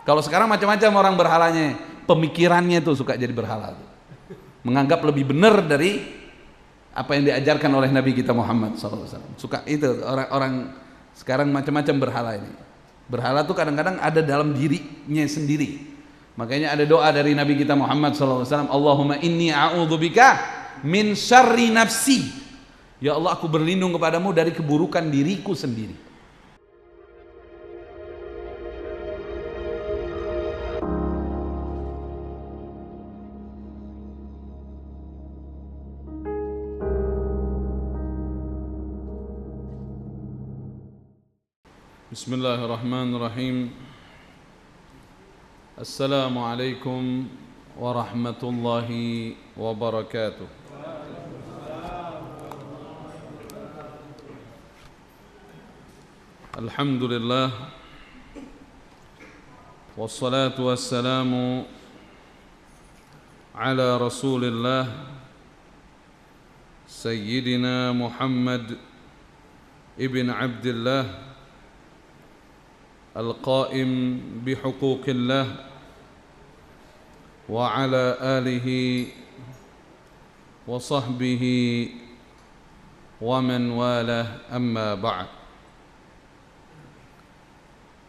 Kalau sekarang macam-macam orang berhalanya, pemikirannya tuh suka jadi berhala tuh. Menganggap lebih benar dari apa yang diajarkan oleh Nabi kita Muhammad SAW. Suka itu orang-orang sekarang macam-macam berhala ini. Berhala tuh kadang-kadang ada dalam dirinya sendiri. Makanya ada doa dari Nabi kita Muhammad SAW, Allahumma inni a'udzubika min syarri nafsi. Ya Allah, aku berlindung kepadamu dari keburukan diriku sendiri. Bismillahirrahmanirrahim. Assalamualaikum warahmatullahi wabarakatuh. Alhamdulillah, wassalatu wassalamu ala rasulillah Sayyidina Muhammad ibn Abdullah القائم بحقوق الله وعلى آله وصحبه ومن والاه أما بعد.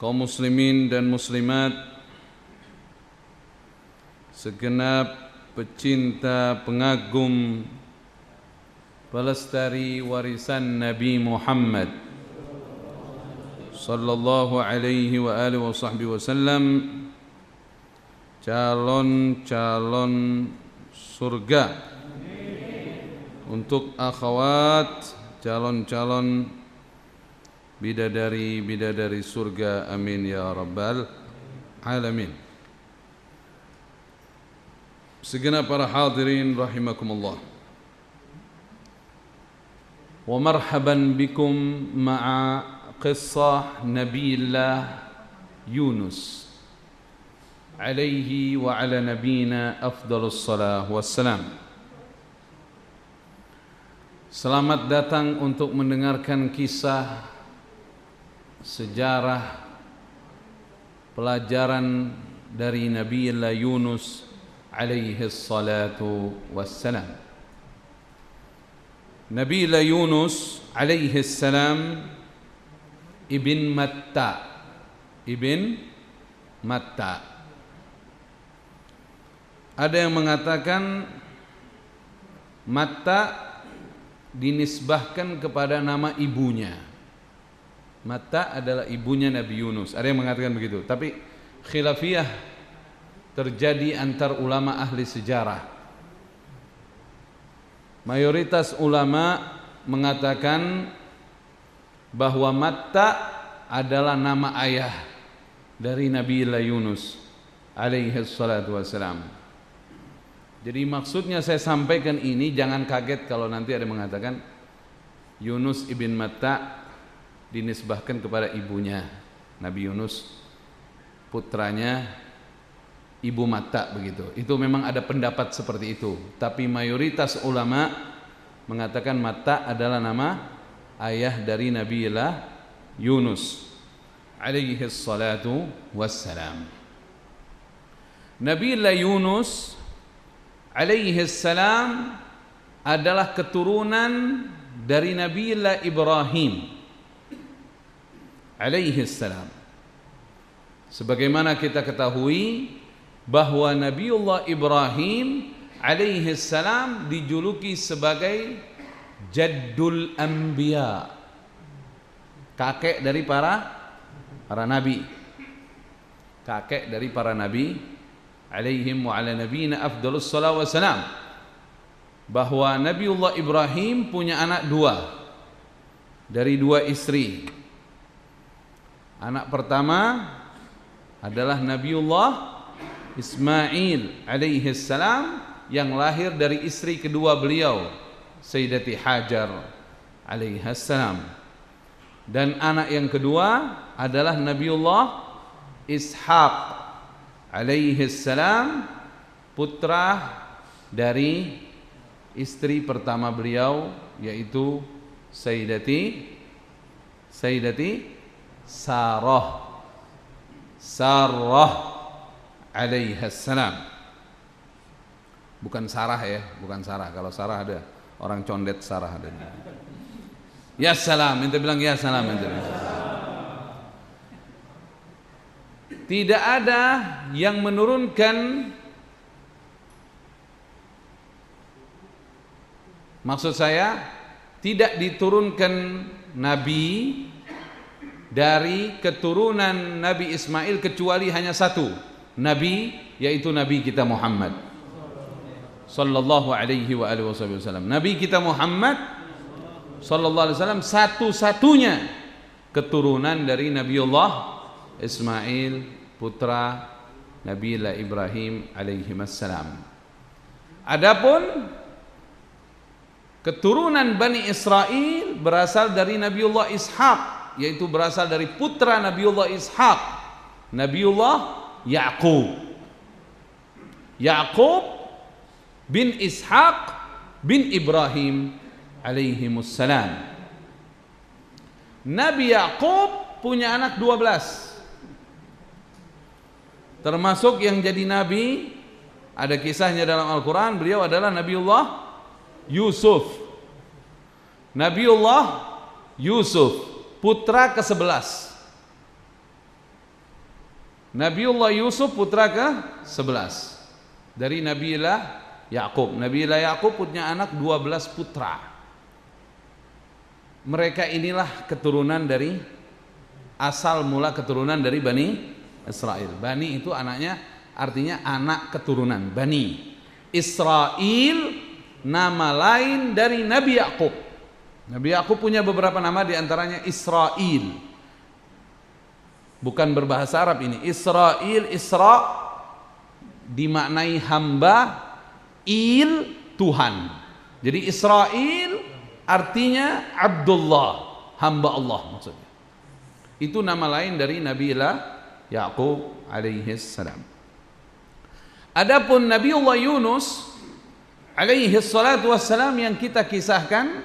Kaum muslimin dan muslimat, segenap pecinta pengagum pelestari warisan Nabi Muhammad sallallahu alaihi wa alihi wa sahbihi wasallam, calon-calon surga untuk akhwat, calon-calon bidadari-bidadari surga, amin ya rabbal alamin. Segenap para hadirin rahimakumullah, wa marhaban bikum ma'a قصة نبي الله يونس عليه وعلى نبينا أفضل الصلاة والسلام. Selamat datang untuk mendengarkan kisah sejarah pelajaran dari Nabi Allah Yunus alaihi salatu wassalam. Nabi Allah Yunus alaihi salam Ibn Matta. Ada yang mengatakan Matta dinisbahkan kepada nama ibunya. Matta adalah ibunya Nabi Yunus. Ada yang mengatakan begitu. Tapi khilafiyah terjadi antar ulama ahli sejarah. Mayoritas ulama mengatakan bahwa Matta adalah nama ayah dari Nabi Yunus alaihi salatu wassalam. Jadi maksudnya saya sampaikan ini, jangan kaget kalau nanti ada yang mengatakan Yunus ibn Matta dinisbahkan kepada ibunya. Nabi Yunus putranya ibu Matta, begitu. Itu memang ada pendapat seperti itu, tapi mayoritas ulama mengatakan Matta adalah nama ayah dari Nabiullah Yunus alaihi salatu wassalam. Nabiullah Yunus alaihi salam adalah keturunan dari Nabiullah Ibrahim alaihi salam. Sebagaimana kita ketahui bahwa Nabiullah Ibrahim alaihi salam dijuluki sebagai Jaddul Anbiya, kakek dari para nabi, kakek dari para nabi alaihim wa ala nabiyina afdhalus salawat wassalam. Bahwa Nabiullah Ibrahim punya anak dua dari dua istri. Anak pertama adalah Nabiullah Ismail alaihi salam yang lahir dari istri kedua beliau, Sayyidati Hajar alaihi salam. Dan anak yang kedua adalah Nabiullah Ishaq alaihi salam, putra dari istri pertama beliau, yaitu Sayyidati Sarah Sarah alaihi salam. Bukan Sarah ya, bukan Sarah. Kalau Sarah ada orang condet Sarah ada. Ya salam, ente bilang ya salam ente. Tidak ada yang menurunkan, maksud saya tidak diturunkan nabi dari keturunan Nabi Ismail kecuali hanya satu nabi, yaitu Nabi kita Muhammad sallallahu alaihi wa alihi wasallam. Nabi kita Muhammad sallallahu alaihi wasallam satu-satunya keturunan dari Nabiullah Ismail, putra Nabiullah Ibrahim alaihi wassalam. Adapun keturunan Bani Israel berasal dari Nabiullah Ishaq, yaitu berasal dari putra Nabiullah Ishaq, Nabiullah Yaqub. Yaqub bin Ishaq bin Ibrahim alaihimussalam. Nabi Yaqub punya anak 12. Termasuk yang jadi nabi, ada kisahnya dalam Al-Quran, beliau adalah Nabiullah Yusuf. Nabiullah Yusuf, putra ke-11. Nabiullah Yusuf putra ke-11 dari Nabiullah Yaqub. Nabiullah Yaqub punya anak 12 putra. Mereka inilah keturunan dari, asal mula keturunan dari Bani Israel. Bani itu anaknya, artinya anak keturunan. Bani Israel nama lain dari Nabi Yaqub. Nabi Yaqub punya beberapa nama, diantaranya Israel. Bukan berbahasa Arab ini. Israel, Isra dimaknai hamba, Il Tuhan. Jadi Israel artinya Abdullah, hamba Allah maksudnya. Itu nama lain dari Nabiullah Yaqub alaihi salam. Adapun Nabiullah Yunus alaihi salatu wassalam yang kita kisahkan,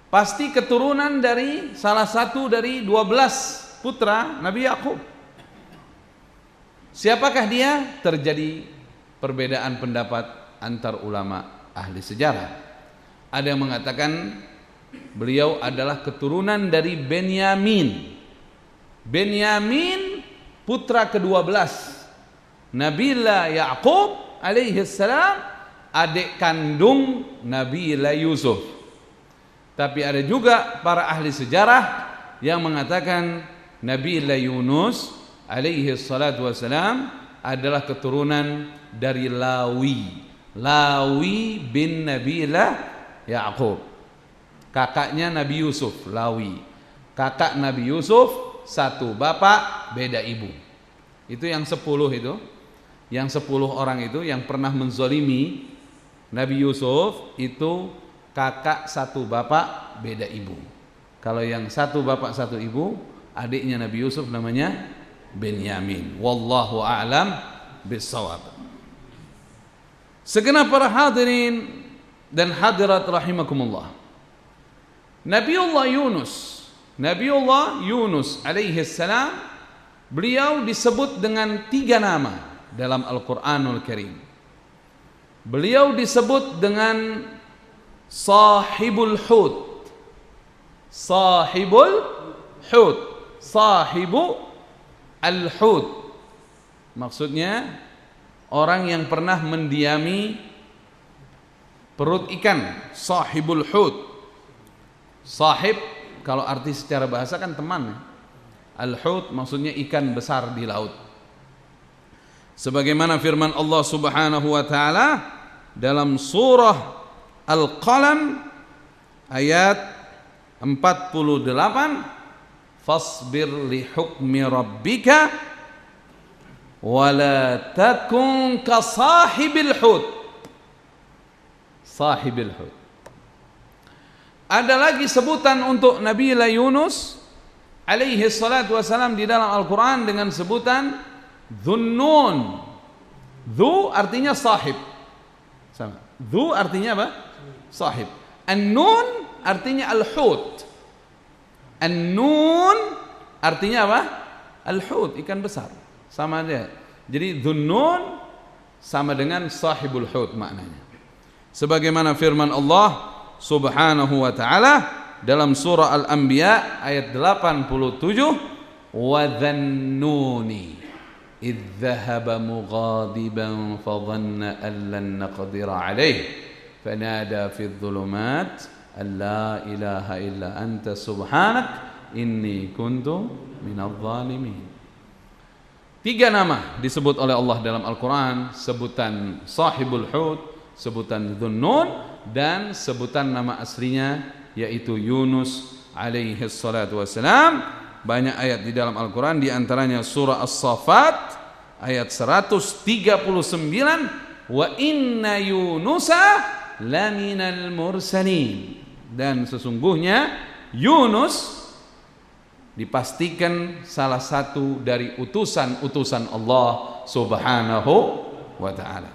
pasti keturunan dari salah satu dari 12 putra Nabi Yaqub. Siapakah dia? Terjadi perbedaan pendapat antar ulama ahli sejarah. Ada yang mengatakan beliau adalah keturunan dari Benyamin. Benyamin putra ke-12 Nabiullah Yaqub alaihi salam, adik kandung Nabiullah Yusuf. Tapi ada juga para ahli sejarah yang mengatakan Nabiullah Yunus alaihi salatu wassalam adalah keturunan dari Lawi. Lawi bin Nabiullah Yaqub, kakaknya Nabi Yusuf. Lawi, kakak Nabi Yusuf, satu bapak beda ibu. Itu yang 10 itu, yang 10 orang itu yang pernah menzolimi Nabi Yusuf, itu kakak satu bapak beda ibu. Kalau yang satu bapak satu ibu, adiknya Nabi Yusuf namanya Benyamin. Wallahu a'lam bissawab. Segenap para hadirin dan hadirat rahimakumullah, Nabiullah Yunus alaihi salam, beliau disebut dengan 3 nama dalam Al-Quranul Karim. Beliau disebut dengan Sahibul Hud, Sahibul Hud, Sahibu Al-Hud, maksudnya orang yang pernah mendiami perut ikan. Sahibul Hud. Sahib kalau arti secara bahasa kan teman. Al-Hud maksudnya ikan besar di laut. Sebagaimana firman Allah Subhanahu wa taala dalam surah Al-Qalam ayat 48, fasbir li hukmi rabbika wala takun ka sahibil hud. Sahibil hud. Ada lagi sebutan untuk Nabiullah Yunus alaihi salatu wasalam di dalam Al-Quran dengan sebutan Dhunnun. Dhu artinya sahib. Sama. Dhu artinya apa? Sahib. An-nun artinya al-hud. An-nun artinya apa? al-hut, ikan besar. Sama aja. Jadi Dhunnun sama dengan sahibul hut maknanya. Sebagaimana firman Allah Subhanahu wa taala dalam surah Al-Anbiya ayat 87, wa dhannuni idh dhahaba mughadiban fa dhanna an lan naqdira alayhi fanada fi dhulumat an la ilaha illa anta subhanak inni kuntu minadh dhalimin. 3 nama disebut oleh Allah dalam Al-Quran, sebutan sahibul hut, sebutan Dhunnun, dan sebutan nama aslinya yaitu Yunus alaihi salatu wassalam. Banyak ayat di dalam Al-Quran, di antaranya surah As-Saffat ayat 139, wa inna yunusa laminal mursalin, dan sesungguhnya Yunus dipastikan salah satu dari utusan-utusan Allah Subhanahu wa taala.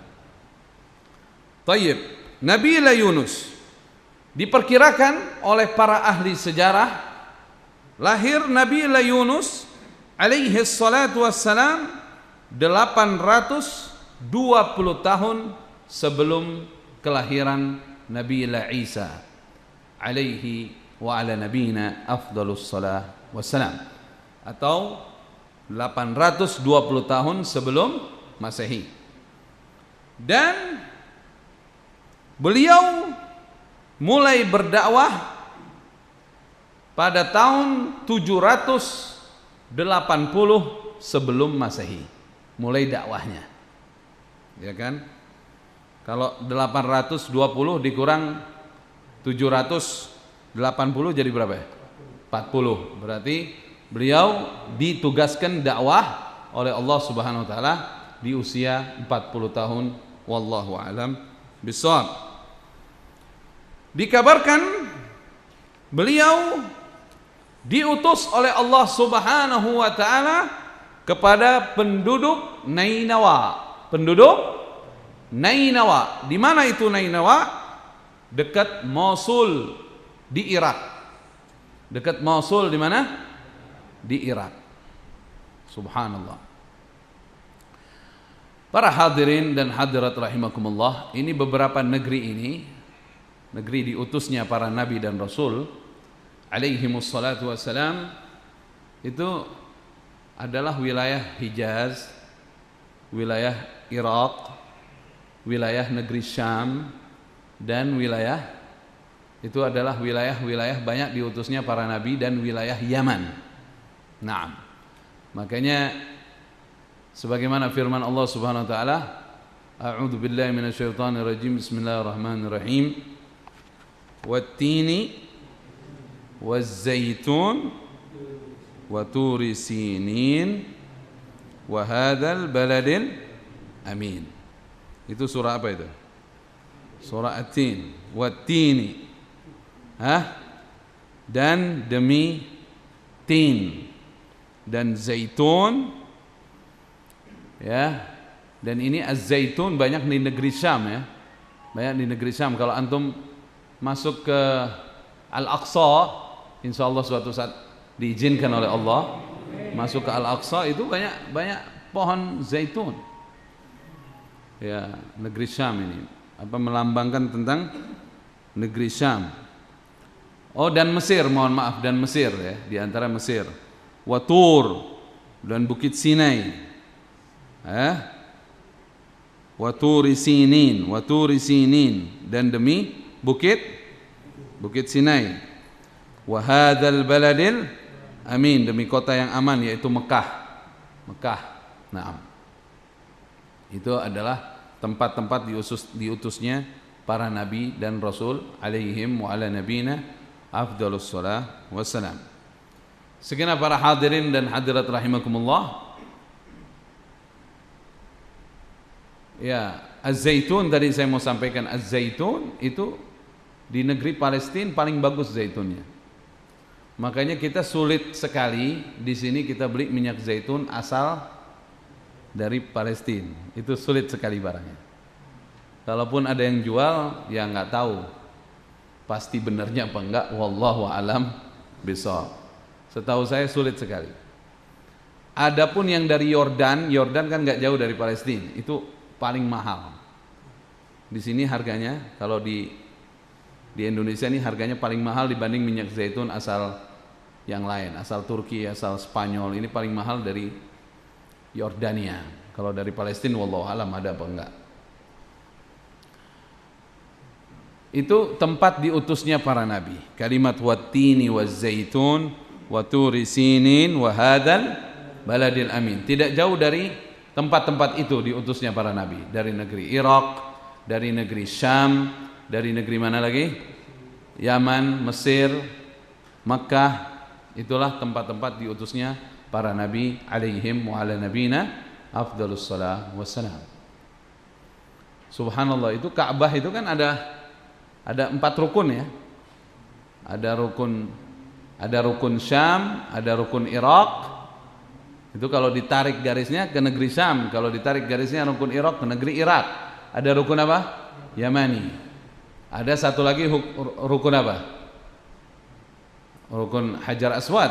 Tayyib, Nabiullah Yunus diperkirakan oleh para ahli sejarah lahir Nabiullah Yunus alaihi salatu wassalam 820 tahun sebelum kelahiran Nabiullah Isa alaihi wa ala nabiyina afdalus salah wassalam, atau 820 tahun sebelum Masehi. Dan beliau mulai berdakwah pada tahun 780 sebelum Masehi. Mulai dakwahnya, ya kan? Kalau 820 dikurang 780 jadi berapa ya? 40. Berarti beliau ditugaskan dakwah oleh Allah Subhanahu wa taala di usia 40 tahun, wallahu alam bissawab. Dikabarkan beliau diutus oleh Allah Subhanahu wa taala kepada penduduk Nainawa. Penduduk Nainawa. Di mana itu Nainawa? Dekat Mosul di Irak. Dekat Mosul di mana? Di Irak. Subhanallah. Para hadirin dan hadirat rahimakumullah, ini beberapa negeri ini, negeri diutusnya para nabi dan rasul alaihimus salatu wassalam, itu adalah wilayah Hijaz, wilayah Irak, wilayah negeri Syam, dan wilayah itu adalah wilayah-wilayah banyak diutusnya para nabi, dan wilayah Yaman. Naam. Makanya sebagaimana firman Allah Subhanahu wa taala, a'udzu billahi minasyaitonir rajim, bismillahirrahmanirrahim, wat-tini waz-zaitun wa turi sinin wa hadzal baladil amin. Itu surah apa itu? Surah At-Tin. Wat-tini, dan demi tin dan zaitun, ya. Dan ini az-zaitun banyak di negeri Syam, ya. Banyak di negeri Syam. Kalau antum masuk ke Al-Aqsa, insyaallah suatu saat diizinkan oleh Allah masuk ke Al-Aqsa, itu banyak pohon zaitun. Ya, negeri Syam ini melambangkan tentang negeri Syam. Oh, dan Mesir, mohon maaf, dan Mesir, ya, di antara Mesir. Watur, dan Bukit Sinai. Waturi sinin, dan demi bukit Sinai. Wa hadzal baladil amin, demi kota yang aman, yaitu Mekah. Naam. Itu adalah tempat-tempat diutusnya para nabi dan rasul alaihim wa ala nabiyina afdalus salah wassalam. Segenap para hadirin dan hadirat rahimakumullah. Ya, az-zaitun tadi saya mau sampaikan, az-zaitun itu di negeri Palestina paling bagus zaitunnya. Makanya kita sulit sekali di sini kita beli minyak zaitun asal dari Palestina. Itu sulit sekali barangnya. Kalaupun ada yang jual, ya nggak tahu pasti benarnya apa enggak, wallahu alam bishawab. Setahu saya sulit sekali. Adapun yang dari Yordan, Yordan kan nggak jauh dari Palestina, itu paling mahal. Di sini harganya kalau di Indonesia ini harganya paling mahal dibanding minyak zaitun asal yang lain, asal Turki, asal Spanyol, ini paling mahal dari Yordania. Kalau dari Palestina wallahu alam ada apa enggak. Itu tempat diutusnya para nabi. Kalimat wattini wazzaitun wa turi sinin wa hadzal baladil amin. Tidak jauh dari tempat-tempat itu diutusnya para nabi, dari negeri Irak, dari negeri Syam, dari negeri mana lagi? Yaman, Mesir, Makkah. Itulah tempat-tempat diutusnya para nabi alaihim wa ala nabina afdhalus salam wassalam. Subhanallah, itu Ka'bah itu kan ada 4 rukun ya. Ada rukun Syam, ada rukun Irak. Itu kalau ditarik garisnya ke negeri Syam, kalau ditarik garisnya rukun Irak ke negeri Irak. Ada rukun apa? Yamani. Ada satu lagi rukun apa? Rukun Hajar Aswad.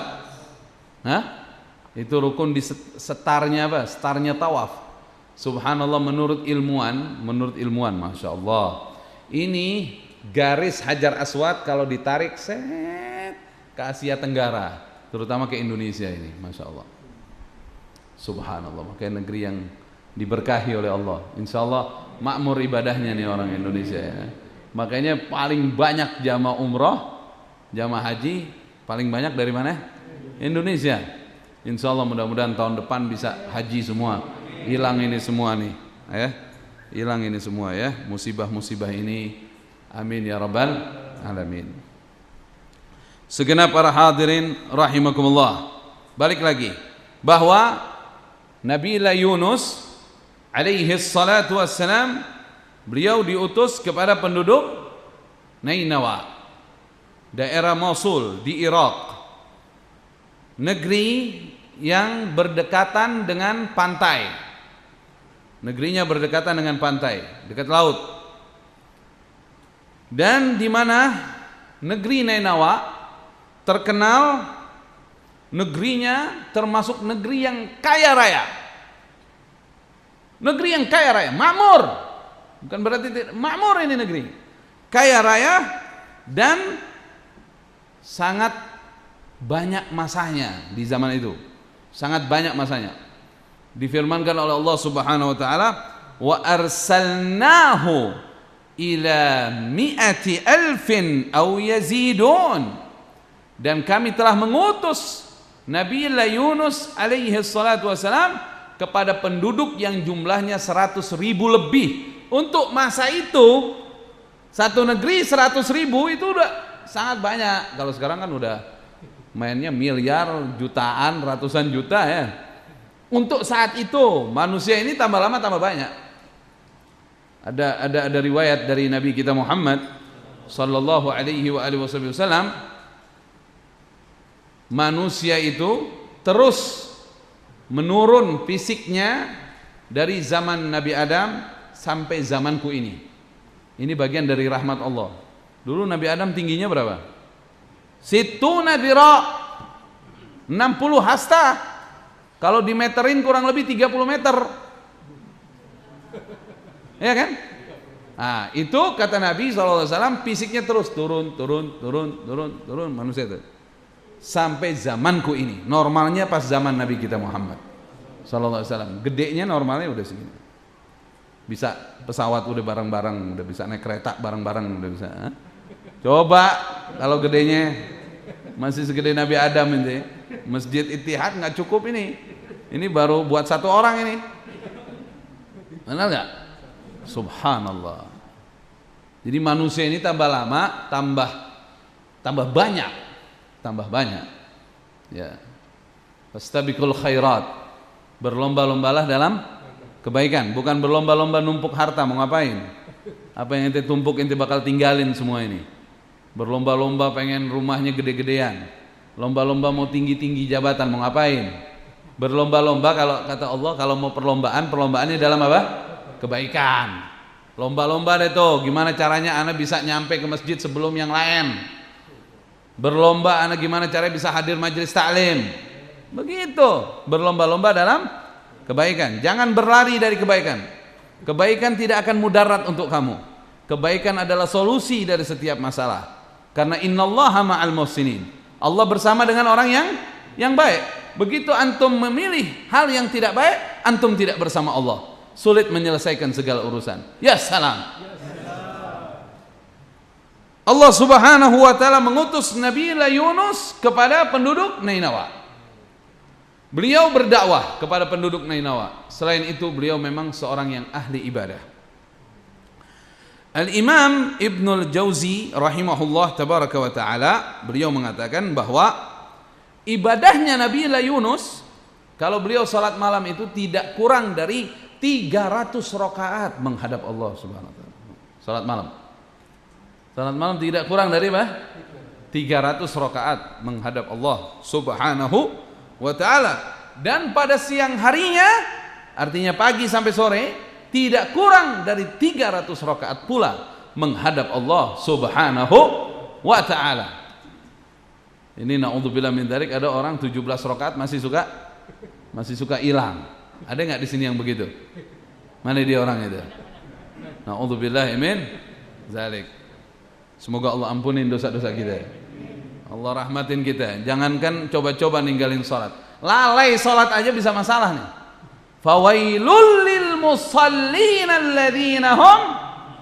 Hah? Itu rukun di setarnya apa? Setarnya tawaf. Subhanallah, menurut ilmuwan, Masya Allah, ini garis Hajar Aswad kalau ditarik set ke Asia Tenggara, terutama ke Indonesia ini, Masya Allah. Subhanallah, makanya negeri yang diberkahi oleh Allah. Insya Allah makmur ibadahnya nih orang Indonesia ya. Makanya paling banyak jamaah umroh, jamaah haji paling banyak dari mana? Indonesia. Insya Allah mudah-mudahan tahun depan bisa haji semua, hilang ini semua nih, ya, hilang ini semua ya, musibah-musibah ini. Amin ya rabbal alamin. Segenap para hadirin rahimakumullah, balik lagi bahwa Nabi Yunus alaihi salatu wassalam, beliau diutus kepada penduduk Nainawa, daerah Mosul di Irak, negeri yang berdekatan dengan pantai. Negerinya berdekatan dengan pantai, dekat laut. Dan di mana negeri Nainawa terkenal, negerinya termasuk negeri yang kaya raya. Negeri yang kaya raya, makmur. Bukan berarti makmur, ini negeri kaya raya dan sangat banyak masanya di zaman itu. Sangat banyak masanya. Difirmankan oleh Allah Subhanahu wa taala, wa arsalnahu ila mi'ati alfin aw yazidun. Dan kami telah mengutus Nabi Yunus alaihi salatu wasalam kepada penduduk yang jumlahnya 100.000 lebih. Untuk masa itu satu negeri 100.000 itu udah sangat banyak. Kalau sekarang kan udah mainnya miliar, jutaan, ratusan juta ya. Untuk saat itu manusia ini tambah lama tambah banyak. Ada riwayat dari Nabi kita Muhammad sallallahu alaihi wasallam, manusia itu terus menurun fisiknya dari zaman Nabi Adam sampai zamanku ini. Ini bagian dari rahmat Allah. Dulu Nabi Adam tingginya berapa? Situna dira, 60 hasta. Kalau dimeterin kurang lebih 30 meter. Ya kan? Nah, itu kata Nabi SAW, fisiknya terus turun manusia itu. Sampai zamanku ini. Normalnya pas zaman Nabi kita Muhammad SAW. Gedenya normalnya udah segini. Bisa pesawat udah bareng-bareng, udah bisa naik kereta bareng-bareng, udah bisa. Coba kalau gedenya masih segede Nabi Adam ini, Masjid Ittihad nggak cukup ini. Ini baru buat satu orang ini. Benar nggak? Subhanallah. Jadi manusia ini tambah lama, tambah banyak. Ya. Fastabiqul khairat. Berlomba-lombalah dalam kebaikan, bukan berlomba-lomba numpuk harta. Mau ngapain? Apa yang ente tumpuk ente bakal tinggalin semua ini. Berlomba-lomba pengen rumahnya gede-gedean, lomba-lomba mau tinggi-tinggi jabatan, mau ngapain? Berlomba-lomba kalau kata Allah, kalau mau perlombaannya dalam apa? Kebaikan. Lomba-lomba deh tuh, gimana caranya anak bisa nyampe ke masjid sebelum yang lain. Berlomba anak gimana caranya bisa hadir majelis taklim. Begitu, berlomba-lomba dalam kebaikan. Jangan berlari dari kebaikan. Kebaikan tidak akan mudarat untuk kamu. Kebaikan adalah solusi dari setiap masalah. Karena innallaha ma'al muhsinin. Allah bersama dengan orang yang baik. Begitu antum memilih hal yang tidak baik, antum tidak bersama Allah. Sulit menyelesaikan segala urusan. Ya salam. Allah Subhanahu wa taala mengutus Nabi Yunus kepada penduduk Nainawa. Beliau berdakwah kepada penduduk Nainawa. Selain itu beliau memang seorang yang ahli ibadah. Al-Imam Ibnul Jauzi rahimahullah tabaraka wa taala, beliau mengatakan bahwa ibadahnya Nabi Yunus, kalau beliau salat malam itu tidak kurang dari 300 rakaat menghadap Allah Subhanahu wa taala. Salat malam. Salat malam tidak kurang dari apa? 300 rakaat menghadap Allah Subhanahu wa ta'ala. Dan pada siang harinya, artinya pagi sampai sore, tidak kurang dari 300 rakaat pula menghadap Allah Subhanahu wa ta'ala. Ini na'udzubillah min dzalik, ada orang 17 rakaat masih suka hilang. Ada nggak di sini yang begitu? Mana dia orang itu? Na'udzubillah min dzalik. Semoga Allah ampunin dosa-dosa kita. Allah rahmatin kita. Jangankan coba-coba ninggalin sholat. Lalai sholat aja bisa masalah nih. Fawailul lil musallin alladzina hum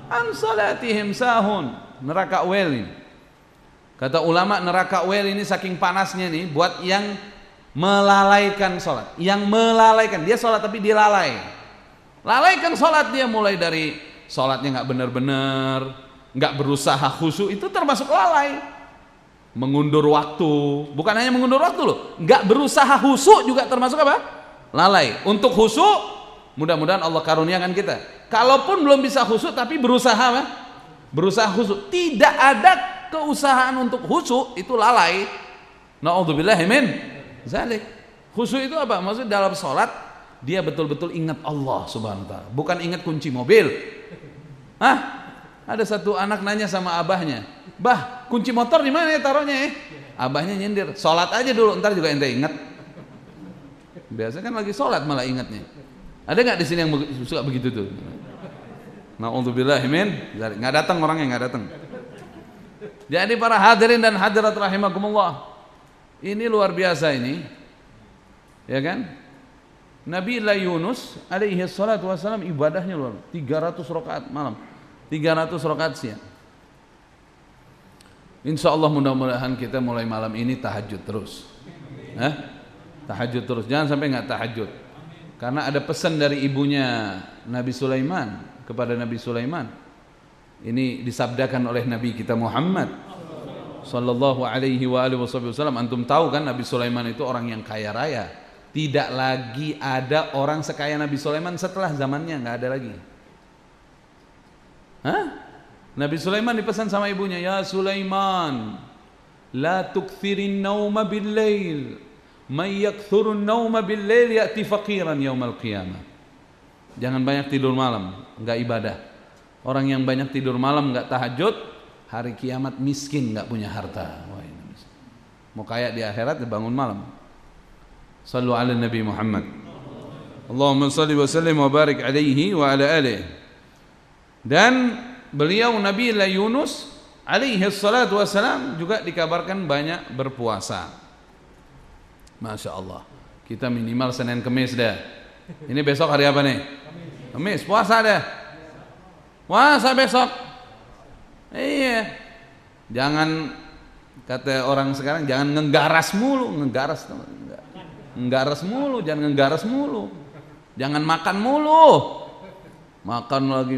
an salatihim sahun. Neraka wel ini. Kata ulama, neraka wel ini saking panasnya nih buat yang melalaikan sholat. Yang melalaikan, dia sholat tapi dia lalai. Lalaikan sholat dia, mulai dari sholatnya nggak benar-benar, nggak berusaha khusyuk, itu termasuk lalai. Mengundur waktu, bukan hanya mengundur waktu loh, nggak berusaha khusyuk juga termasuk apa? Lalai. Untuk khusyuk, mudah-mudahan Allah karuniakan kita. Kalaupun belum bisa khusyuk tapi berusaha apa? Berusaha khusyuk. Tidak ada keusahaan untuk khusyuk, itu lalai. Na'udzubillahi min dzalik. Khusyuk itu apa? Maksudnya dalam sholat dia betul-betul ingat Allah Subhanahu wa taala, bukan ingat kunci mobil. Hah? Ada satu anak nanya sama abahnya, "Bah, kunci motor di mana ya taruhnya ya?" Abahnya nyindir, "Sholat aja dulu, ntar juga ente ingat." Biasa kan lagi sholat malah ingatnya. Ada nggak di sini yang suka begitu tuh? Na'udzubillahi min dzalik. Nggak datang orangnya, nggak datang. Jadi para hadirin dan hadirat rahimakumullah, ini luar biasa ini, ya kan? Nabi Yunus alaihi salatu wassalam ibadahnya luar 300 rakaat malam, 300 rakaat siang. Insya Allah mudah-mudahan kita mulai malam ini tahajud terus. Tahajud terus, jangan sampai nggak tahajud. Karena ada pesan dari ibunya Nabi Sulaiman kepada Nabi Sulaiman. Ini disabdakan oleh Nabi kita Muhammad sallallahu alaihi wa alihi wasallam. Antum tahu kan Nabi Sulaiman itu orang yang kaya raya. Tidak lagi ada orang sekaya Nabi Sulaiman setelah zamannya, nggak ada lagi. Nabi Sulaiman dipesan sama ibunya, "Ya Sulaiman, la tukthirin nauma bil-lail. May yakthurun nauma bil-lail ya'ti faqiran yaumal qiyamah." Jangan banyak tidur malam, enggak ibadah. Orang yang banyak tidur malam enggak tahajud, hari kiamat miskin, enggak punya harta. Wah, ini mau kaya di akhirat bangun malam. Sallu ala Nabi Muhammad. Allahumma salli wa sallim wa barik alaihi wa ala alihi. Dan beliau Nabi Yunus alaihi salatu wassalam juga dikabarkan banyak berpuasa. Masya Allah. Kita minimal Senin Kemis dah. Ini besok hari apa nih? Kemis, puasa dah. Puasa besok. Iya. Jangan, kata orang sekarang, jangan ngenggaras mulu. Ngenggaras mulu, jangan ngenggaras mulu. Jangan makan mulu. Makan lagi.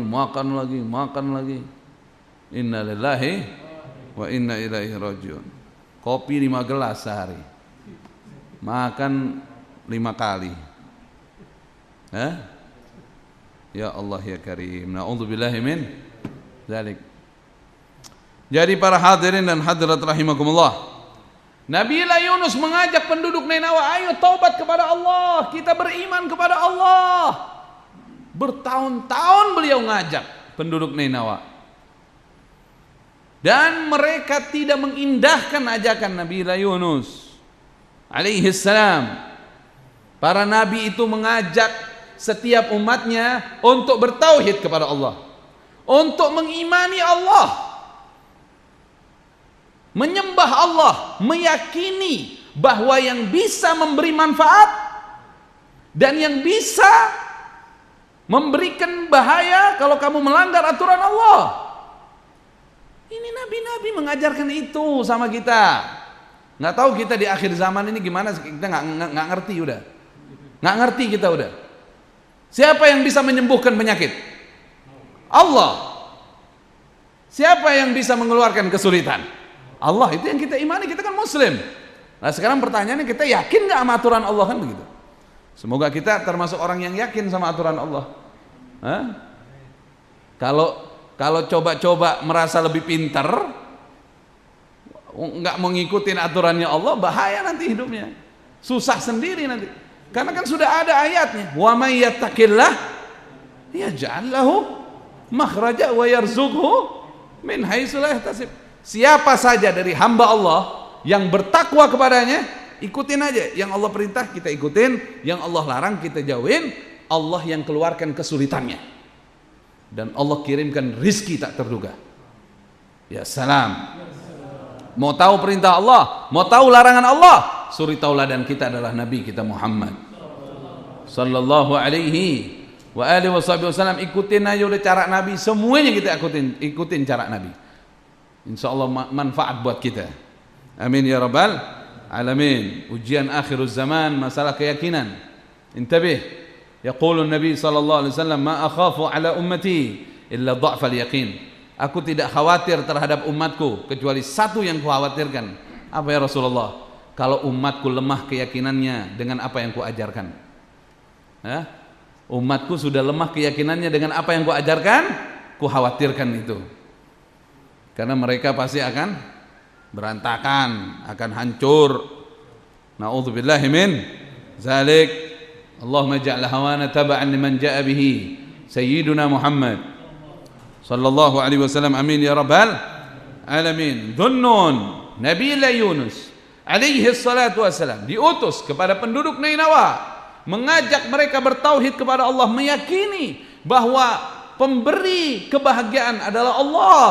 Inna lillahi wa inna ilaihi rajiun. Kopi 5 gelas sehari, makan 5 kali. Ya Allah ya Karim. Na'udzubillahi min dzalik. Jadi para hadirin dan hadirat rahimakumullah, Nabi Yunus mengajak penduduk Nainawa, ayo taubat kepada Allah, kita beriman kepada Allah. Bertahun-tahun beliau ngajak penduduk Nainawa, dan mereka tidak mengindahkan ajakan Nabi Yunus. alaihi salam. Para nabi itu mengajak setiap umatnya untuk bertauhid kepada Allah, untuk mengimani Allah, menyembah Allah, meyakini bahwa yang bisa memberi manfaat dan yang bisa memberikan bahaya kalau kamu melanggar aturan Allah. Ini nabi-nabi mengajarkan itu sama kita. Nggak tahu kita di akhir zaman ini gimana, kita nggak ngerti udah. Nggak ngerti kita udah. Siapa yang bisa menyembuhkan penyakit? Allah. Siapa yang bisa mengeluarkan kesulitan? Allah. Itu yang kita imani, kita kan muslim. Nah sekarang pertanyaannya, kita yakin nggak sama aturan Allah, kan begitu? Semoga kita termasuk orang yang yakin sama aturan Allah. Hah? Kalau coba-coba merasa lebih pintar, nggak mau ngikutin aturannya Allah, bahaya nanti hidupnya, susah sendiri nanti. Karena kan sudah ada ayatnya, wa may yattaqillah yaj'al lahu makhraja wa yarzuqhu min haitsu la yahtasib. Siapa saja dari hamba Allah yang bertakwa kepadanya, ikutin aja yang Allah perintah, kita ikutin, yang Allah larang kita jauhin. Allah yang keluarkan kesulitannya dan Allah kirimkan rizki tak terduga. Ya salam. Mau tahu perintah Allah, mau tahu larangan Allah, suri tauladan kita adalah Nabi kita Muhammad sallallahu alaihi wa alihi wasallam. Ikutin aja udah cara Nabi, semuanya kita ikutin cara Nabi. Insyaallah manfaat buat kita. Amin ya rabbal alamin. Ujian akhiruz zaman, masalah keyakinan. Intabih. Yaqulu Nabi sallallahu alaihi wasallam, ma akhafu ala ummati illa dha'fal yaqin. Aku tidak khawatir terhadap umatku kecuali satu yang kukhawatirkan. Apa ya Rasulullah? Kalau umatku lemah keyakinannya dengan apa yang kuajarkan. Ya? Umatku sudah lemah keyakinannya dengan apa yang kuajarkan, kukhawatirkan itu. Karena mereka pasti akan berantakan, akan hancur. Na'udzubillahi min zalik. Allahumma ja'al hawana taba'an liman ja'a bihi sayyiduna Muhammad sallallahu alaihi wasallam. Amin ya rabbal alamin. Dhunnun Nabiullah Yunus alaihi salatu wasalam diutus kepada penduduk Nainawa, mengajak mereka bertauhid kepada Allah, meyakini bahwa pemberi kebahagiaan adalah Allah.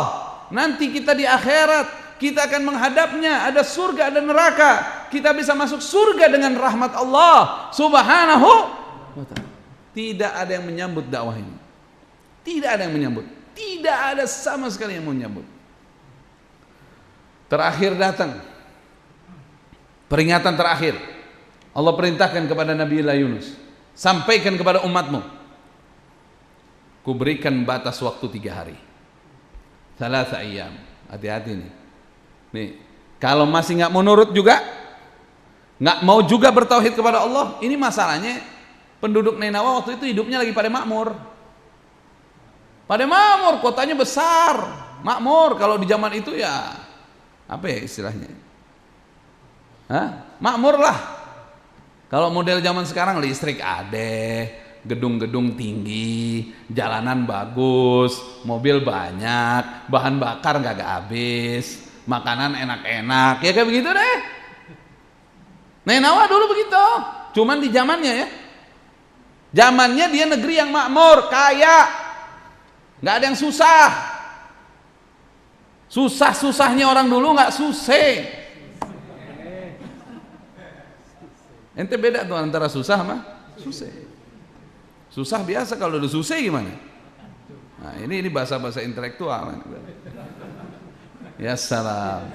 Nanti kita di akhirat kita akan menghadapnya, ada surga, ada neraka. Kita bisa masuk surga dengan rahmat Allah subhanahu wa ta'ala. Tidak ada yang menyambut dakwah ini. Tidak ada yang menyambut. Tidak ada sama sekali yang menyambut. Terakhir datang peringatan terakhir. Allah perintahkan kepada Nabiullah Yunus, sampaikan kepada umatmu, kuberikan batas waktu 3 hari. Thalatha ayyam. Hati-hati nih. Nih, kalau masih nggak mau nurut juga, nggak mau juga bertauhid kepada Allah, ini masalahnya penduduk Nainawa waktu itu hidupnya lagi pada makmur. Pada makmur, kotanya besar, makmur. Kalau di zaman itu ya apa ya istilahnya? Hah? Makmur lah. Kalau model zaman sekarang listrik ada, gedung-gedung tinggi, jalanan bagus, mobil banyak, bahan bakar nggak habis, makanan enak-enak, ya kayak begitu deh. Nainawa dulu begitu, cuman di zamannya ya, zamannya dia negeri yang makmur, kaya, nggak ada yang susah. Susah-susahnya orang dulu nggak susah. Ente beda tuh antara susah sama susah. Susah biasa, kalau udah susah gimana? Nah ini bahasa-bahasa intelektual. Ya salam.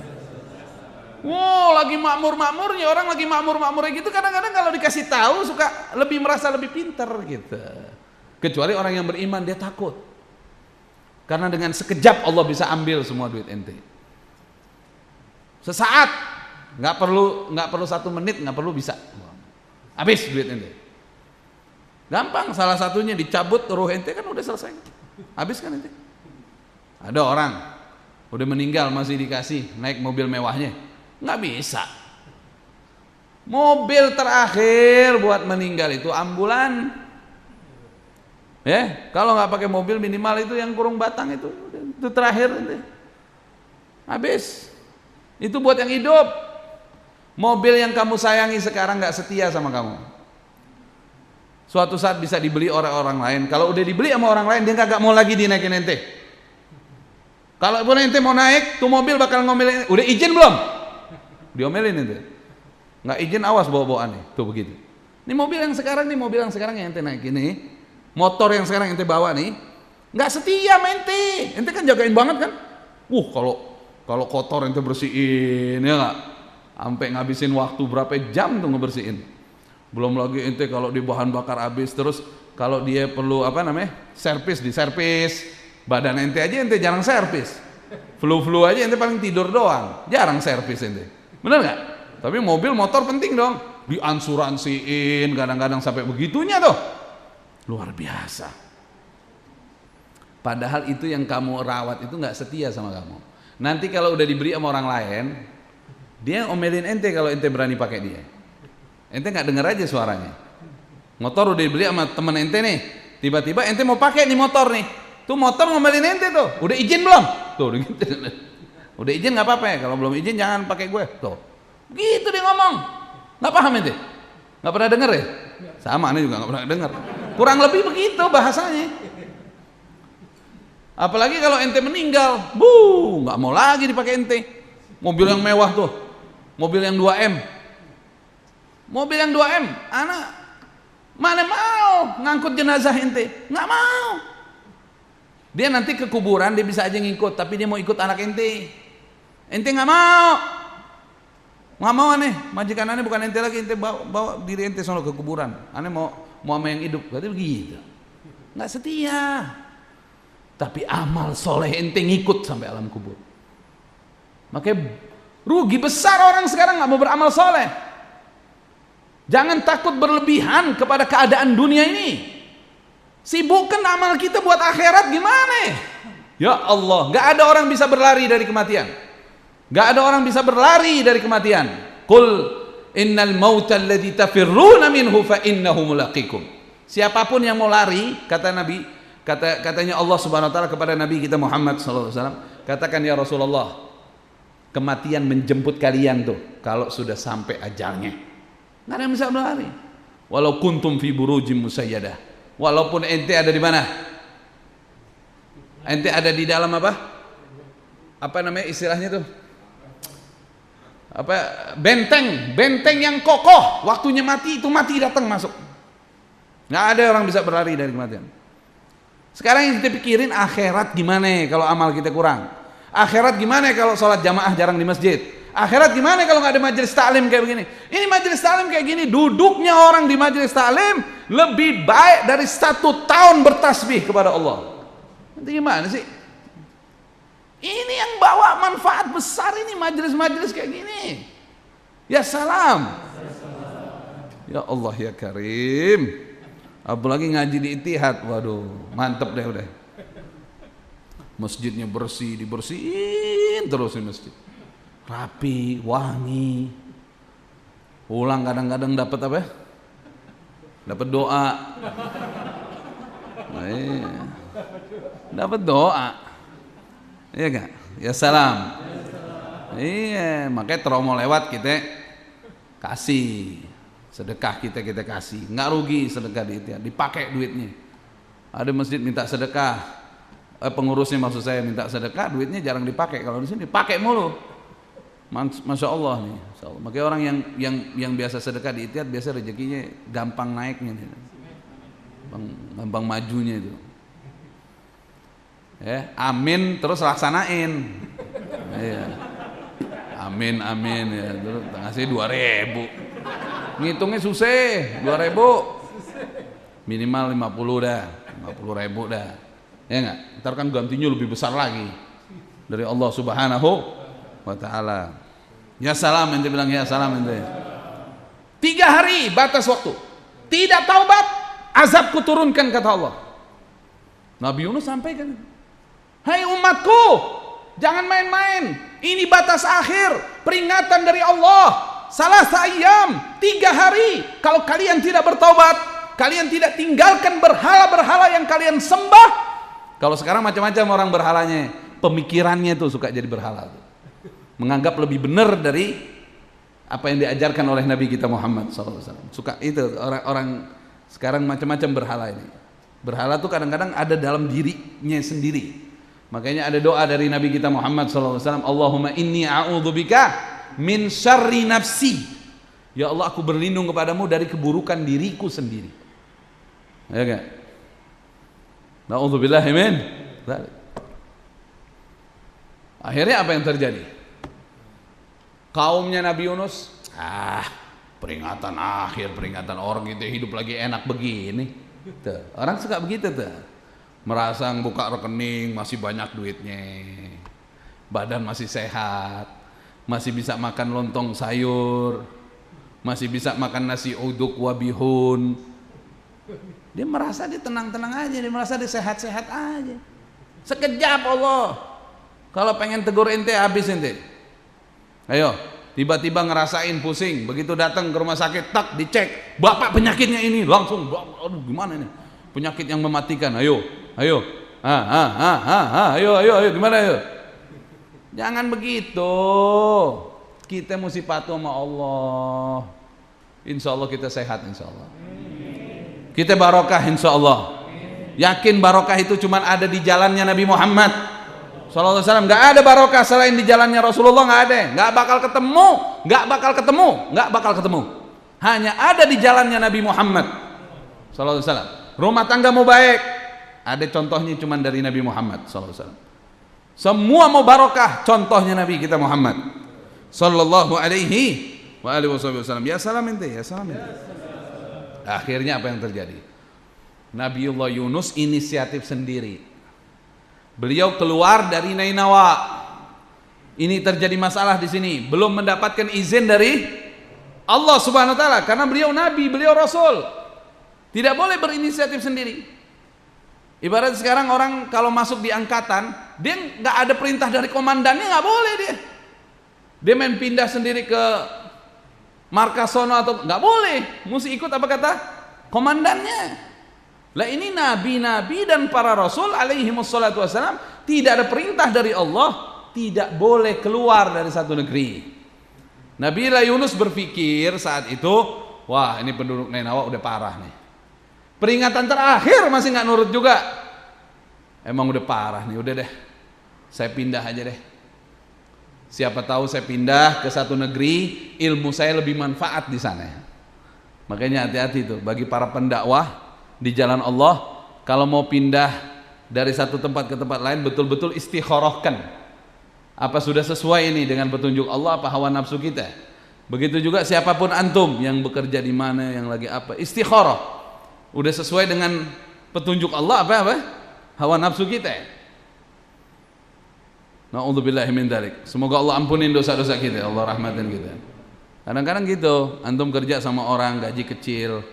Wow, lagi makmur-makmurnya, orang lagi makmur-makmurnya gitu, kadang-kadang kalau dikasih tahu suka lebih merasa lebih pintar gitu. Kecuali orang yang beriman, dia takut. Karena dengan sekejap Allah bisa ambil semua duit ente. Sesaat, nggak perlu 1 menit, nggak perlu, bisa. Habis duit ente. Gampang, salah satunya dicabut ruh ente kan udah selesai. Habis kan ente. Ada orang udah meninggal masih dikasih naik mobil mewahnya, nggak bisa. Mobil terakhir buat meninggal itu ambulan. Ya, kalau nggak pakai mobil minimal itu yang kurung batang itu terakhir ente. Habis. Itu buat yang hidup. Mobil yang kamu sayangi sekarang nggak setia sama kamu. Suatu saat bisa dibeli oleh orang lain. Kalau udah dibeli sama orang lain, dia nggak mau lagi dinaikin ente. Kalau pun ente mau naik, tuh mobil bakal ngomelin. Udah izin belum? Diomelin ente. Nggak izin, awas bawa-bawaan nih. Tuh begitu. Ini mobil yang sekarang yang ente naik ini, motor yang sekarang ente bawa nih, nggak setia sama ente. Ente kan jagain banget kan? Kalau kotor ente bersihin, ya nggak? Sampai ngabisin waktu berapa jam tuh ngebersihin. Belum lagi ente kalau di bahan bakar habis, terus kalau dia perlu servis, diservis. Badan ente aja ente jarang servis. Flu aja ente paling tidur doang, jarang servis ente. Bener nggak? Tapi mobil motor penting dong, diansuransiin kadang-kadang sampai begitunya tuh. Luar biasa. Padahal itu yang kamu rawat itu nggak setia sama kamu. Nanti kalau udah diberi sama orang lain, dia omelin ente kalau ente berani pakai dia. Ente nggak denger aja suaranya. Motor udah dibeli sama temen ente nih, tiba-tiba ente mau pakai nih motor nih, tuh motor ngomelin ente tuh, udah izin belum? Tuh gitu. Udah izin nggak apa-apa ya, kalau belum izin jangan pakai gue. Tuh, gitu dia ngomong. Nggak paham ente? Nggak pernah denger ya? Sama, aneh juga nggak pernah denger. Kurang lebih begitu bahasanya. Apalagi kalau ente meninggal, nggak mau lagi dipakai ente. Mobil yang mewah tuh, mobil yang 2M. Mobil yang 2M, anak mana mau ngangkut jenazah ente? Nggak mau. Dia nanti ke kuburan dia bisa aja ngikut, tapi dia mau ikut anak ente. Ente nggak mau. Nggak mau aneh. Majikan aneh bukan ente lagi, ente bawa diri ente sono ke kuburan. Aneh mau sama yang hidup, berarti begitu. Nggak setia. Tapi amal soleh ente ngikut sampai alam kubur. Makanya rugi besar orang sekarang nggak mau beramal soleh. Jangan takut berlebihan kepada keadaan dunia ini. Sibukkan amal kita buat akhirat gimana? Ya Allah, nggak ada orang bisa berlari dari kematian. Nggak ada orang bisa berlari dari kematian. Qul innal mauta alladzi tafirruna minhu fa innahu mulaqikum. Siapapun yang mau lari, kata Nabi, katanya Allah Subhanahu wa taala kepada Nabi kita Muhammad sallallahu alaihi wasallam, katakan ya Rasulullah, kematian menjemput kalian tuh kalau sudah sampai ajalnya. Nggak ada yang bisa berlari. Walau kuntum fi burujim musayyadah. Walaupun ente ada di mana? Ente ada di dalam apa? Apa namanya istilahnya tuh? Apa? Benteng yang kokoh. Waktunya mati itu mati datang masuk. Nggak ada orang bisa berlari dari kematian. Sekarang yang kita pikirin akhirat gimana kalau amal kita kurang? Akhirat gimana kalau sholat jamaah jarang di masjid? Akhirat gimana kalau nggak ada majelis taklim kayak begini? Ini majelis taklim kayak gini, duduknya orang di majelis taklim lebih baik dari 1 tahun bertasbih kepada Allah. Nanti gimana sih? Ini yang bawa manfaat besar ini majelis-majelis kayak gini. Ya salam. Ya Allah ya Karim. Apalagi ngaji di Ittihad, waduh, mantep deh udah. Masjidnya bersih, dibersihin terus di masjid. Rapi, wangi. Pulang kadang-kadang dapat apa? Dapat doa. Nah, iya. Dapat doa. Iya enggak? Ya salam. Iya, makanya teromol lewat kita kasih. Sedekah kita kasih. Enggak rugi sedekah di Ittihad, dipakai duitnya. Ada masjid minta sedekah. Pengurusnya maksud saya minta sedekah, duitnya jarang dipakai. Kalau di sini pakai mulu. Masya Allah nih, Masya Allah. Makanya orang yang biasa sedekah di Ittihad biasa rezekinya gampang naiknya, gampang majunya itu. Ya, amin terus laksanain. Ya. Amin ya. Terus ngasih 2.000. Ngitungnya susah, 2.000. Minimal 50 dah, 50.000 dah. Ya enggak? Ntar kan gantinya lebih besar lagi dari Allah Subhanahu wa ta'ala. Ya salam, ente bilang ya salam ente. 3 hari batas waktu. Tidak taubat, azab kuturunkan kata Allah. Nabi Yunus sampaikan, hai umatku, jangan main-main. Ini batas akhir, peringatan dari Allah. Salasa ayyam, 3 hari. Kalau kalian tidak bertaubat, kalian tidak tinggalkan berhala-berhala yang kalian sembah. Kalau sekarang macam-macam orang berhalanya, pemikirannya tuh suka jadi berhala tuh. Menganggap lebih benar dari apa yang diajarkan oleh Nabi kita Muhammad SAW. Suka itu orang-orang sekarang macam-macam berhala ini. Berhala tuh kadang-kadang ada dalam dirinya sendiri. Makanya ada doa dari Nabi kita Muhammad SAW, Allahumma inni a'udzubika min syarri nafsi. Ya Allah, aku berlindung kepadamu dari keburukan diriku sendiri. Ya kan? Na'udzubillahi min dzalik. Akhirnya apa yang terjadi? Kaumnya Nabi Yunus, peringatan akhir, peringatan orang itu hidup lagi enak begini. Tuh, orang suka begitu tuh. Merasa buka rekening masih banyak duitnya. Badan masih sehat, masih bisa makan lontong sayur, masih bisa makan nasi uduk wabihun. Dia merasa dia tenang-tenang aja, dia merasa dia sehat-sehat aja. Sekejap Allah kalau pengen tegur ente, habis ente. Ayo, tiba-tiba ngerasain pusing, begitu datang ke rumah sakit, tak dicek, bapak penyakitnya ini, langsung, aduh gimana ini, penyakit yang mematikan, ayo, ayo, gimana ayo? Jangan begitu, kita mesti patuh sama Allah. Insya Allah kita sehat, insya Allah. Kita barokah, insya Allah. Yakin barokah itu cuma ada di jalannya Nabi Muhammad Sallallahu Alaihi Wasallam. Nggak ada barokah selain di jalannya Rasulullah, nggak ada, nggak bakal ketemu. Hanya ada di jalannya Nabi Muhammad Sallallahu Alaihi Wasallam. Rumah tangga mau baik, ada contohnya cuma dari Nabi Muhammad Sallallahu Alaihi Wasallam. Semua mau barokah, contohnya Nabi kita Muhammad Sallallahu Alaihi Wasallam. Ya salam ente, ya salam ente. Akhirnya apa yang terjadi? Nabiullah Yunus inisiatif sendiri. Beliau keluar dari Nainawa. Ini terjadi masalah di sini. Belum mendapatkan izin dari Allah Subhanahu wa taala karena beliau nabi, beliau rasul. Tidak boleh berinisiatif sendiri. Ibarat sekarang orang kalau masuk di angkatan, dia nggak ada perintah dari komandannya, nggak boleh dia. Dia main pindah sendiri ke markas sono atau nggak boleh, mesti ikut apa kata komandannya. Lah ini nabi-nabi dan para rasul alaihi wassalatu wassalam tidak ada perintah dari Allah, tidak boleh keluar dari satu negeri. Nabi Yunus berpikir saat itu, wah ini penduduk Nainawa udah parah nih. Peringatan terakhir masih nggak nurut juga. Emang udah parah nih, udah deh. Saya pindah aja deh. Siapa tahu saya pindah ke satu negeri, ilmu saya lebih manfaat di sana. Makanya hati-hati tuh bagi para pendakwah di jalan Allah, kalau mau pindah dari satu tempat ke tempat lain betul-betul istikharahkan. Apa sudah sesuai ini dengan petunjuk Allah apa hawa nafsu kita? Begitu juga siapapun antum yang bekerja di mana, yang lagi apa, istikharah. Udah sesuai dengan petunjuk Allah apa? Hawa nafsu kita. Na'udzubillahi min dzalik. Semoga Allah ampunin dosa-dosa kita, Allah rahmatin kita. Kadang-kadang gitu, antum kerja sama orang gaji kecil,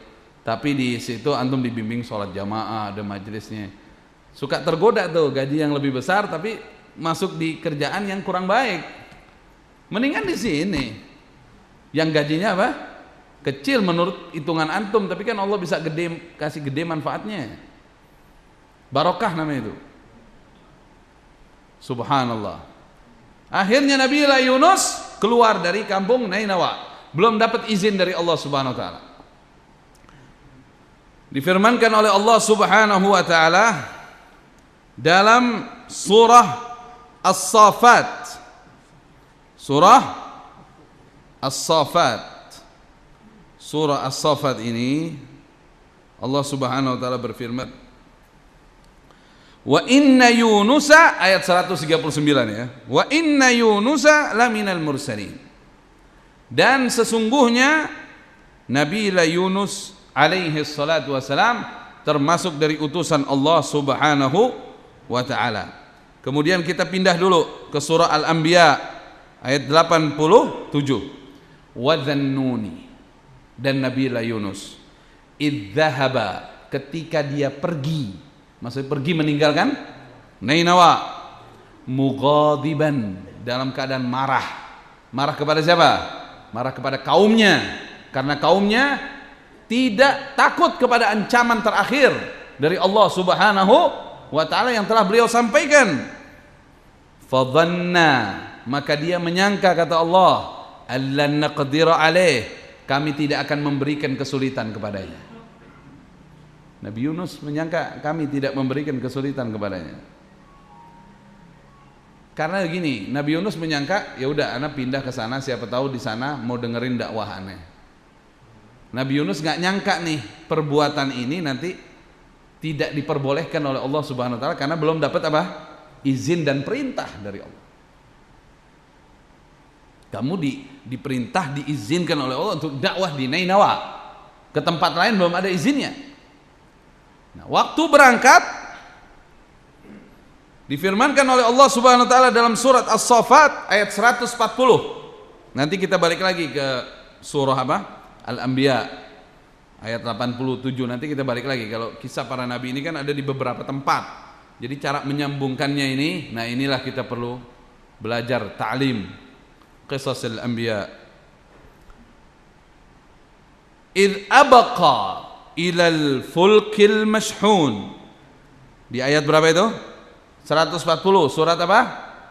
tapi di situ antum dibimbing sholat jamaah, ada majelisnya. Suka tergoda tuh gaji yang lebih besar tapi masuk di kerjaan yang kurang baik. Mendingan di sini yang gajinya apa? Kecil menurut hitungan antum, tapi kan Allah bisa kasih gede manfaatnya. Barokah namanya itu. Subhanallah. Akhirnya Nabi Yunus keluar dari kampung Nainawa, belum dapat izin dari Allah Subhanahu wa taala. Difirmankan oleh Allah Subhanahu wa taala dalam surah As-Saffat. Surah As-Saffat. Surah As-Saffat ini Allah Subhanahu wa taala berfirman, wa inna Yunusa, ayat 139 ya. Wa inna Yunusa laminal mursalin. Dan sesungguhnya Nabi Yunus alaihi salatu wassalam termasuk dari utusan Allah Subhanahu wa taala. Kemudian kita pindah dulu ke surah Al-Anbiya ayat 87. Wa dhannuni, dan Nabi Yunus idzahaba, ketika dia pergi, maksudnya pergi meninggalkan Nainawa, mughadiban, dalam keadaan marah. Marah kepada siapa? Marah kepada kaumnya, karena kaumnya tidak takut kepada ancaman terakhir dari Allah Subhanahu wa taala yang telah beliau sampaikan. Fadhanna, maka dia menyangka, kata Allah, allan naqdira alaih, kami tidak akan memberikan kesulitan kepadanya. Nabi Yunus menyangka kami tidak memberikan kesulitan kepadanya. Karena gini, Nabi Yunus menyangka ya udah ana pindah ke sana, siapa tahu di sana mau dengerin dakwah aneh. Nabi Yunus nggak nyangka nih perbuatan ini nanti tidak diperbolehkan oleh Allah Subhanahu wa taala karena belum dapat apa? Izin dan perintah dari Allah. Kamu diperintah, diizinkan oleh Allah untuk dakwah di Nainawa. Ke tempat lain belum ada izinnya. Nah, waktu berangkat difirmankan oleh Allah Subhanahu wa taala dalam surat As-Saffat ayat 140. Nanti kita balik lagi ke surah apa? Al-Anbiya ayat 87. Nanti kita balik lagi. Kalau kisah para nabi ini kan ada di beberapa tempat. Jadi cara menyambungkannya ini, nah inilah kita perlu belajar ta'lim. Qisasil Anbiya. Idh abaqa ilal fulkil mashhun. Di ayat berapa itu? 140 surat apa?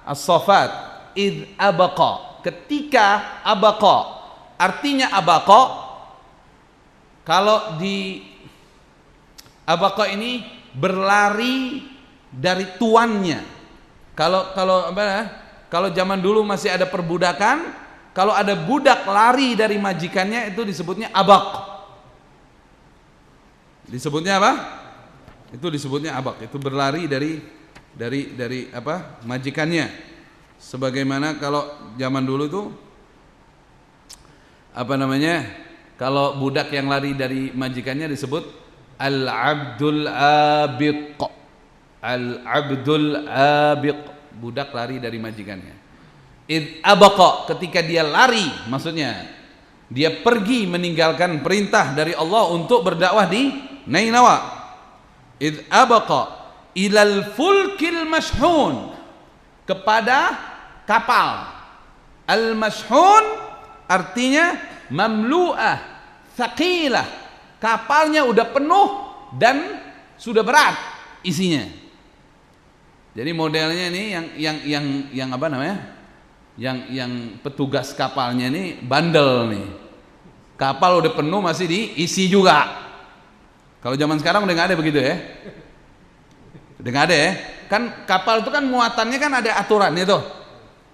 As-Saffat. Idh abaqa, ketika abaqa. Artinya abaqa, kalau di abaqa ini berlari dari tuannya. Kalau zaman dulu masih ada perbudakan, kalau ada budak lari dari majikannya itu disebutnya abaq. Disebutnya apa? Itu disebutnya abaq. Itu berlari dari apa? Majikannya. Sebagaimana kalau zaman dulu itu apa namanya? Kalau budak yang lari dari majikannya disebut al-abdul abiq. Al-abdul abiq. Budak lari dari majikannya. Id abaqa, ketika dia lari, maksudnya dia pergi meninggalkan perintah dari Allah untuk berdakwah di Nainawa. Id abaqa ilal fulkil mashhun, kepada kapal. Al mashhun artinya mamlu'ah, thaqilah. Kapalnya udah penuh dan sudah berat isinya. Jadi modelnya ini yang apa namanya? Yang petugas kapalnya ini bandel nih. Kapal udah penuh masih diisi juga. Kalau zaman sekarang udah nggak ada begitu ya. Udah nggak ada ya. Kan kapal itu kan muatannya kan ada aturan itu.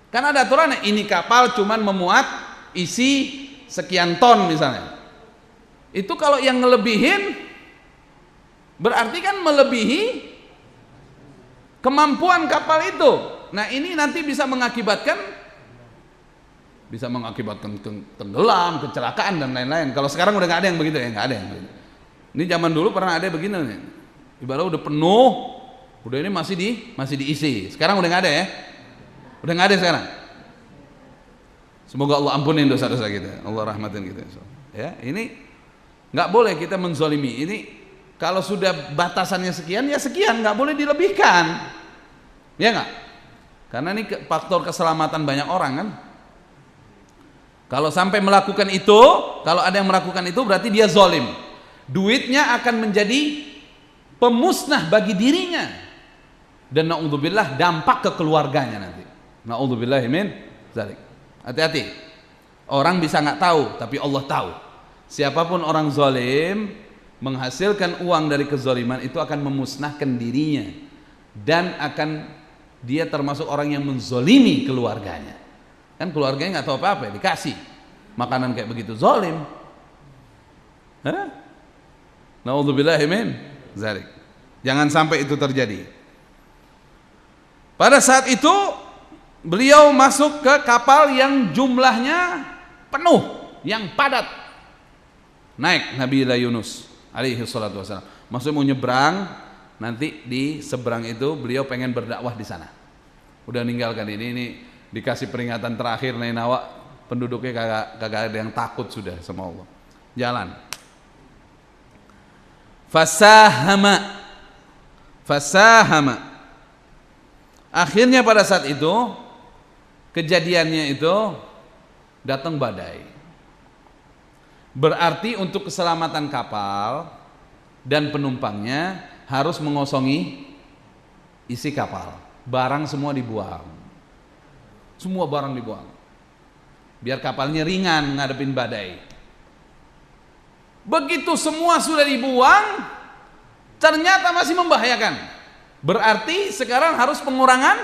Kan ada aturan, ini kapal cuman memuat isi sekian ton misalnya. Itu kalau yang ngelebihin berarti kan melebihi kemampuan kapal itu. Nah ini nanti bisa mengakibatkan tenggelam, kecelakaan dan lain-lain. Kalau sekarang udah nggak ada yang begitu ya, nggak ada yang begitu. Ini zaman dulu pernah ada begini nih. Ibarat udah penuh, udah ini masih diisi. Sekarang udah nggak ada ya, udah nggak ada sekarang. Semoga Allah ampunin dosa-dosa kita, Allah rahmatin kita. Ya ini nggak boleh kita menzolimi. Ini kalau sudah batasannya sekian ya sekian, nggak boleh dilebihkan, ya nggak? Karena ini faktor keselamatan banyak orang kan. Kalau sampai melakukan itu, kalau ada yang melakukan itu berarti dia zolim. Duitnya akan menjadi pemusnah bagi dirinya dan naudzubillah dampak ke keluarganya nanti. Naudzubillah min dzalik. Hati-hati. Orang bisa nggak tahu, tapi Allah tahu. Siapapun orang zolim menghasilkan uang dari kezaliman itu akan memusnahkan dirinya dan akan dia termasuk orang yang menzolimi keluarganya. Kan keluarganya nggak tahu apa-apa, dikasih makanan kayak begitu, zalim. Naudzubillahi min dzalik. Jangan sampai itu terjadi. Pada saat itu beliau masuk ke kapal yang jumlahnya penuh, yang padat. Naik Nabi Yunus alaihi salatu wassalam. Maksudnya mau nyebrang, nanti di seberang itu beliau pengen berdakwah di sana. Udah ninggalkan ini dikasih peringatan terakhir Nainawa, penduduknya kagak ada yang takut sudah sama Allah. Jalan. Fasahama. Akhirnya pada saat itu kejadiannya itu datang badai. Berarti untuk keselamatan kapal dan penumpangnya harus mengosongi isi kapal. Barang semua dibuang. Semua barang dibuang. biar kapalnya ringan ngadepin badai. Begitu semua sudah dibuang, ternyata masih membahayakan. Berarti sekarang harus pengurangan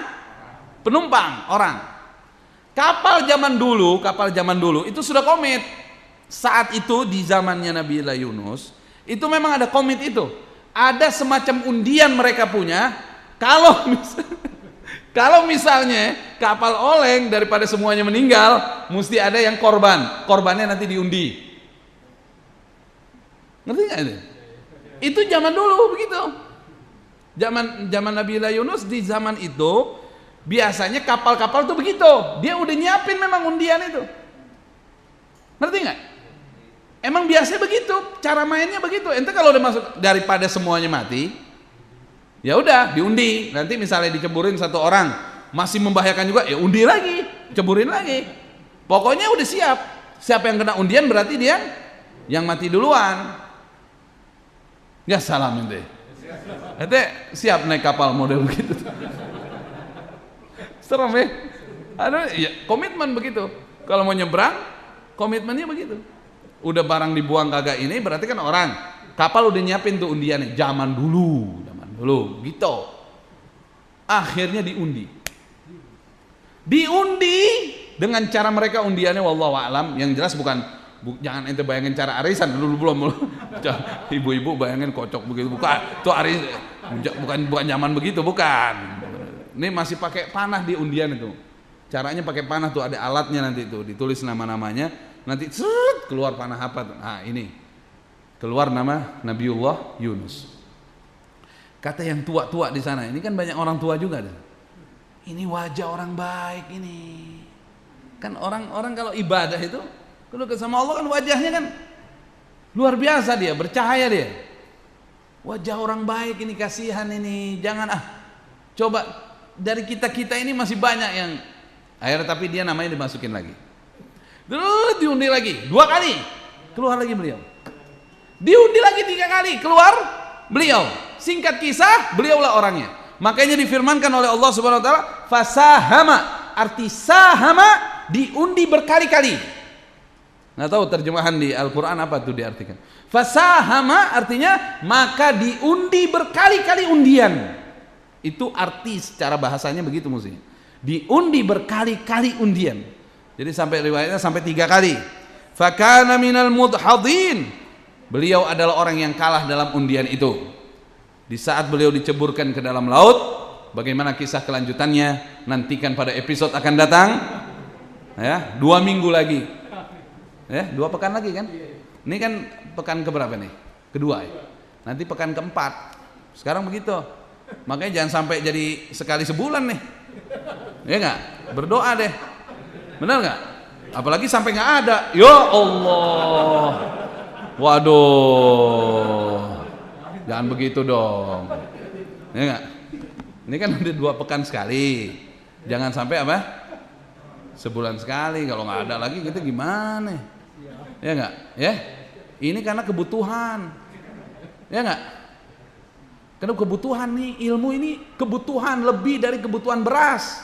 penumpang orang. Kapal zaman dulu itu sudah komit. Saat itu di zamannya Nabi Yunus, itu memang ada komit itu. Ada semacam undian mereka punya. Kalau misalnya kapal oleng daripada semuanya meninggal, mesti ada yang korban. Korbannya nanti diundi. Ngerti nggak itu? Itu zaman dulu begitu. Zaman Nabi Yunus, di zaman itu biasanya kapal-kapal tuh begitu. Dia udah nyiapin memang undian itu. Ngerti nggak? Emang biasanya begitu, cara mainnya begitu. Ente kalau udah masuk, daripada semuanya mati, ya udah diundi. Nanti misalnya diceburin satu orang masih membahayakan juga, ya undi lagi, ceburin lagi. Pokoknya udah siap. Siapa yang kena undian berarti dia yang mati duluan. Ya salam ente. Ente siap naik kapal model begitu. Serem ya. Ada ya, komitmen begitu. Kalau mau nyebrang, komitmennya begitu. Udah barang dibuang kagak ini, berarti kan orang. Kapal udah nyiapin tuh undiannya. Zaman dulu gitu. Akhirnya diundi dengan cara mereka undiannya wallahu alam. Yang jelas jangan ente bayangin cara arisan dulu belum. Ibu-ibu bayangin kocok begitu, bukan. Itu bukan zaman begitu, bukan. Ini masih pakai panah di undian itu. Caranya pakai panah tuh, ada alatnya nanti tuh, ditulis nama-namanya. Nanti keluar panah apa tuh? Nah, ini keluar nama Nabiullah Yunus. Kata yang tua-tua di sana, ini kan banyak orang tua juga deh. Ini wajah orang baik ini. Kan orang-orang kalau ibadah itu, kalau sama Allah kan wajahnya kan luar biasa, dia bercahaya dia. Wajah orang baik ini, kasihan ini. Jangan coba dari kita ini masih banyak yang akhirnya, tapi dia namanya dimasukin lagi. Diundi lagi 2 kali, keluar lagi beliau. Diundi lagi 3 kali, keluar beliau. Singkat kisah, beliaulah orangnya. Makanya difirmankan oleh Allah Subhanahu wa taala, fasahama, arti sahama diundi berkali-kali. Nggak tahu terjemahan di Al-Qur'an apa tuh diartikan. Fasahama artinya maka diundi berkali-kali undian. Itu arti secara bahasanya begitu mestinya. Diundi berkali-kali undian. Jadi sampai riwayatnya sampai 3 kali. Fakana minal mudhadin. Beliau adalah orang yang kalah dalam undian itu. Di saat beliau diceburkan ke dalam laut, bagaimana kisah kelanjutannya nantikan pada episode akan datang. Ya, 2 minggu lagi. Ya, 2 pekan lagi kan? Ini kan pekan keberapa nih? Kedua ya. Nanti pekan keempat. Sekarang begitu. Makanya jangan sampai jadi sekali sebulan nih. Ya enggak? Berdoa deh. Benar nggak? Apalagi sampai nggak ada. Ya Allah. Waduh. Jangan begitu dong. Ya nggak? Ini kan udah 2 pekan sekali. Jangan sampai apa? Sebulan sekali. Kalau nggak ada lagi kita gimana? Ya nggak? Ya. Ini karena kebutuhan. Ya nggak? Karena kebutuhan nih, ilmu ini kebutuhan lebih dari kebutuhan beras.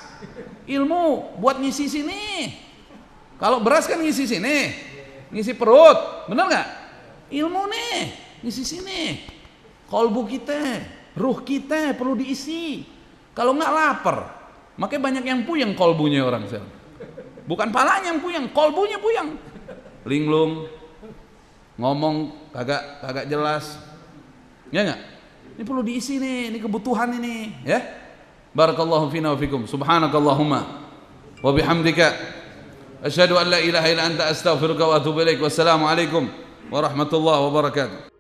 Ilmu buat ngisi sini. Kalau beras kan ngisi sini, ngisi perut, benar nggak? Ilmu nih ngisi sini. Kolbu kita, ruh kita perlu diisi. Kalau nggak lapar, makanya banyak yang puyeng kolbunya orang sekarang. Bukan palanya yang puyeng, kolbunya puyeng. Linglung, ngomong kagak jelas, ya nggak? Ini perlu diisi nih, ini kebutuhan ini, ya. Barakallahu fina wa fikum. Subhanakallahumma wa bihamdika asyhadu an la ilaha illa anta astaghfiruka wa atubu ilaik. Wassalamu alaikum warahmatullahi wabarakatuh.